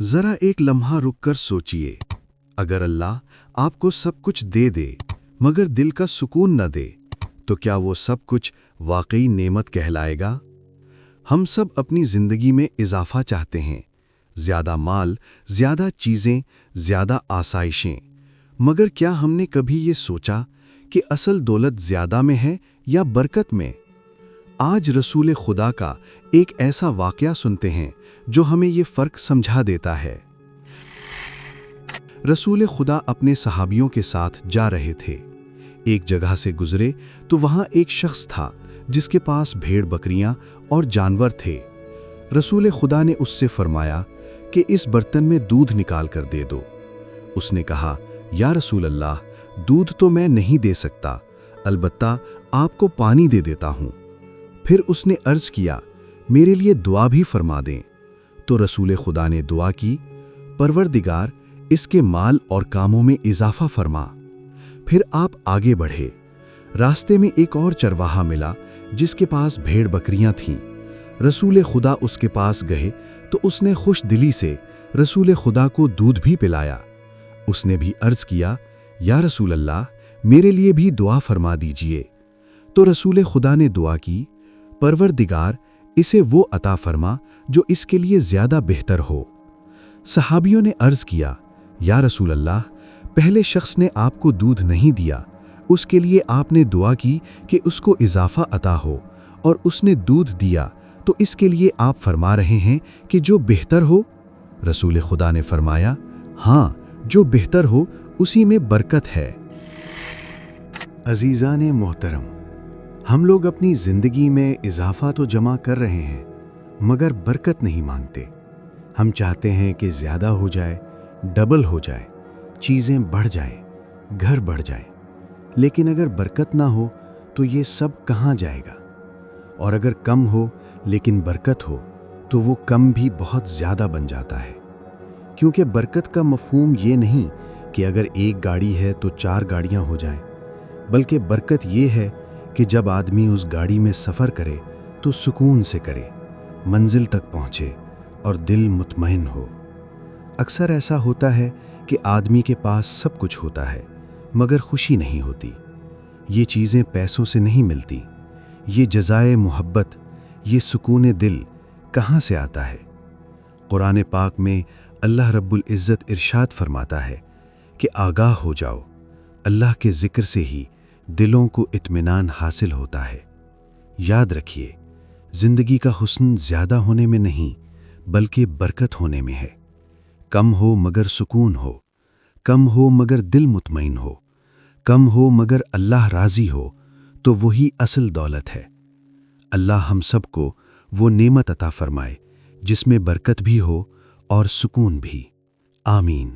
ذرا ایک لمحہ رک کر سوچئے، اگر اللہ آپ کو سب کچھ دے دے مگر دل کا سکون نہ دے تو کیا وہ سب کچھ واقعی نعمت کہلائے گا؟ ہم سب اپنی زندگی میں اضافہ چاہتے ہیں، زیادہ مال، زیادہ چیزیں، زیادہ آسائشیں، مگر کیا ہم نے کبھی یہ سوچا کہ اصل دولت زیادہ میں ہے یا برکت میں؟ آج رسول خدا کا ایک ایسا واقعہ سنتے ہیں جو ہمیں یہ فرق سمجھا دیتا ہے۔ رسول خدا اپنے صحابیوں کے ساتھ جا رہے تھے۔ ایک جگہ سے گزرے تو وہاں ایک شخص تھا جس کے پاس بھیڑ بکریاں اور جانور تھے۔ رسول خدا نے اس سے فرمایا کہ اس برتن میں دودھ نکال کر دے دو۔ اس نے کہا، یا رسول اللہ، دودھ تو میں نہیں دے سکتا، البتہ آپ کو پانی دے دیتا ہوں۔ پھر اس نے عرض کیا، میرے لیے دعا بھی فرما دیں۔ تو رسول خدا نے دعا کی، پروردگار اس کے مال اور کاموں میں اضافہ فرما۔ پھر آپ آگے بڑھے۔ راستے میں ایک اور چرواہا ملا جس کے پاس بھیڑ بکریاں تھیں۔ رسول خدا اس کے پاس گئے تو اس نے خوش دلی سے رسول خدا کو دودھ بھی پلایا۔ اس نے بھی عرض کیا، یا رسول اللہ، میرے لیے بھی دعا فرما دیجئے۔ تو رسول خدا نے دعا کی، پروردگار اسے وہ عطا فرما جو اس کے لیے زیادہ بہتر ہو۔ صحابیوں نے عرض کیا، یا رسول اللہ، پہلے شخص نے آپ کو دودھ نہیں دیا، اس کے لیے آپ نے دعا کی کہ اس کو اضافہ عطا ہو، اور اس نے دودھ دیا تو اس کے لیے آپ فرما رہے ہیں کہ جو بہتر ہو؟ رسول خدا نے فرمایا، ہاں، جو بہتر ہو اسی میں برکت ہے۔ عزیزان محترم، ہم لوگ اپنی زندگی میں اضافہ تو جمع کر رہے ہیں مگر برکت نہیں مانگتے۔ ہم چاہتے ہیں کہ زیادہ ہو جائے، ڈبل ہو جائے، چیزیں بڑھ جائیں، گھر بڑھ جائیں، لیکن اگر برکت نہ ہو تو یہ سب کہاں جائے گا؟ اور اگر کم ہو لیکن برکت ہو تو وہ کم بھی بہت زیادہ بن جاتا ہے، کیونکہ برکت کا مفہوم یہ نہیں کہ اگر ایک گاڑی ہے تو 4 گاڑیاں ہو جائیں، بلکہ برکت یہ ہے کہ جب آدمی اس گاڑی میں سفر کرے تو سکون سے کرے، منزل تک پہنچے اور دل مطمئن ہو۔ اکثر ایسا ہوتا ہے کہ آدمی کے پاس سب کچھ ہوتا ہے مگر خوشی نہیں ہوتی۔ یہ چیزیں پیسوں سے نہیں ملتی، یہ جزائے محبت، یہ سکون دل کہاں سے آتا ہے؟ قرآن پاک میں اللہ رب العزت ارشاد فرماتا ہے کہ آگاہ ہو جاؤ، اللہ کے ذکر سے ہی دلوں کو اطمینان حاصل ہوتا ہے۔ یاد رکھیے، زندگی کا حسن زیادہ ہونے میں نہیں بلکہ برکت ہونے میں ہے۔ کم ہو مگر سکون ہو، کم ہو مگر دل مطمئن ہو، کم ہو مگر اللہ راضی ہو، تو وہی اصل دولت ہے۔ اللہ ہم سب کو وہ نعمت عطا فرمائے جس میں برکت بھی ہو اور سکون بھی۔ آمین۔